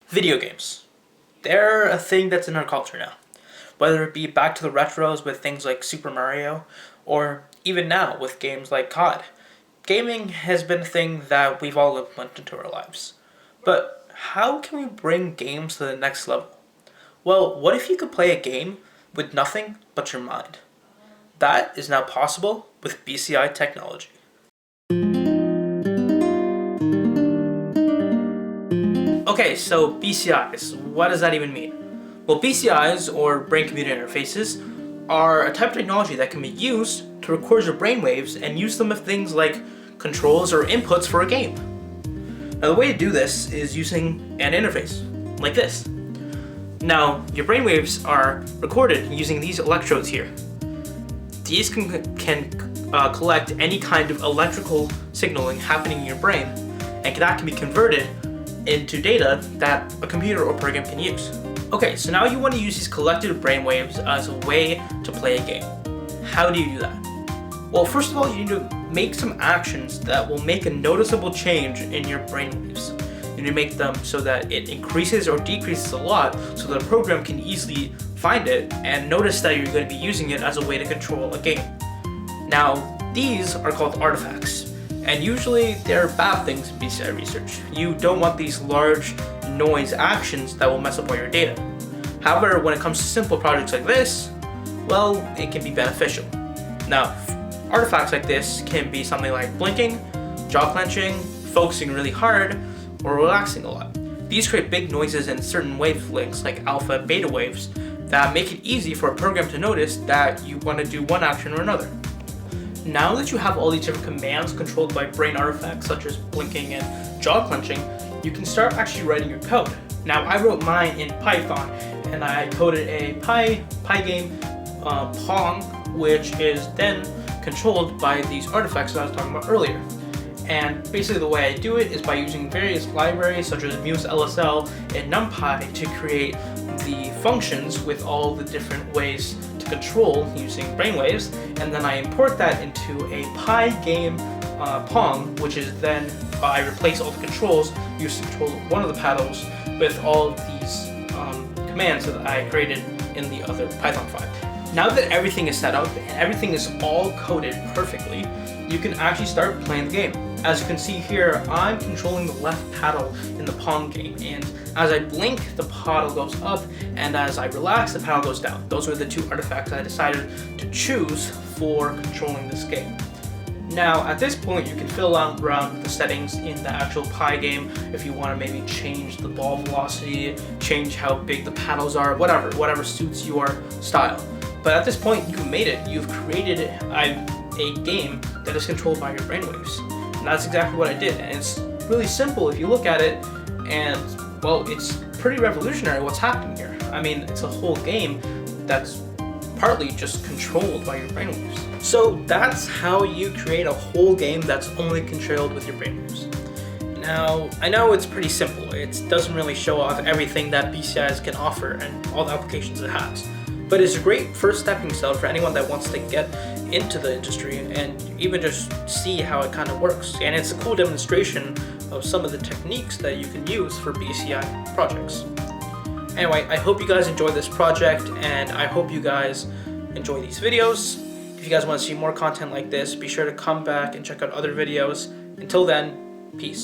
Video games. They're a thing that's in our culture now. Whether it be back to the retros with things like Super Mario, or even now with games like COD. Gaming has been a thing that we've all implemented into our lives. But how can we bring games to the next level? Well, what if you could play a game with nothing but your mind? That is now possible with BCI technology. Okay, so BCIs, what does that even mean? Well, BCIs, or brain-computer interfaces, are a type of technology that can be used to record your brainwaves and use them as things like controls or inputs for a game. Now, the way to do this is using an interface, like this. Now, your brainwaves are recorded using these electrodes here. These can collect any kind of electrical signaling happening in your brain, and that can be converted into data that a computer or program can use. Okay, so now you want to use these collected brainwaves as a way to play a game. How do you do that? Well, first of all, you need to make some actions that will make a noticeable change in your brainwaves. You need to make them so that it increases or decreases a lot so that a program can easily find it and notice that you're going to be using it as a way to control a game. Now, these are called artifacts. And usually they're bad things in BCI research. You don't want these large noise actions that will mess up all your data. However, when it comes to simple projects like this, well, it can be beneficial. Now, artifacts like this can be something like blinking, jaw clenching, focusing really hard, or relaxing a lot. These create big noises in certain wavelengths like alpha and beta waves that make it easy for a program to notice that you want to do one action or another. Now that you have all these different commands controlled by brain artifacts such as blinking and jaw clenching, you can start actually writing your code. Now, I wrote mine in Python, and I coded a Pi game, Pong, which is then controlled by these artifacts that I was talking about earlier. And basically the way I do it is by using various libraries such as MuseLSL and NumPy to create the functions with all the different ways to control using brainwaves, and then I import that into a Pi game Pong, which is then I replace all the controls, use to control one of the paddles with all of these commands that I created in the other Python file. Now that everything is set up and everything is all coded perfectly, you can actually start playing the game. As you can see here, I'm controlling the left paddle in the Pong game, and as I blink, the paddle goes up, and as I relax, the paddle goes down. Those are the two artifacts I decided to choose for controlling this game. Now, at this point, you can fill around the settings in the actual Pi game if you want to maybe change the ball velocity, change how big the paddles are, whatever suits your style. But at this point, you've made it. You've created a game that is controlled by your brainwaves. And that's exactly what I did. And it's really simple if you look at it, and well, it's pretty revolutionary what's happening here. I mean, it's a whole game that's partly just controlled by your brainwaves. So that's how you create a whole game that's only controlled with your brainwaves. Now, I know it's pretty simple. It doesn't really show off everything that BCIs can offer and all the applications it has. But it's a great first stepping stone for anyone that wants to get into the industry and even just see how it kind of works. And it's a cool demonstration of some of the techniques that you can use for BCI projects. Anyway, I hope you guys enjoy this project, and I hope you guys enjoy these videos. If you guys want to see more content like this, be sure to come back and check out other videos. Until then, peace.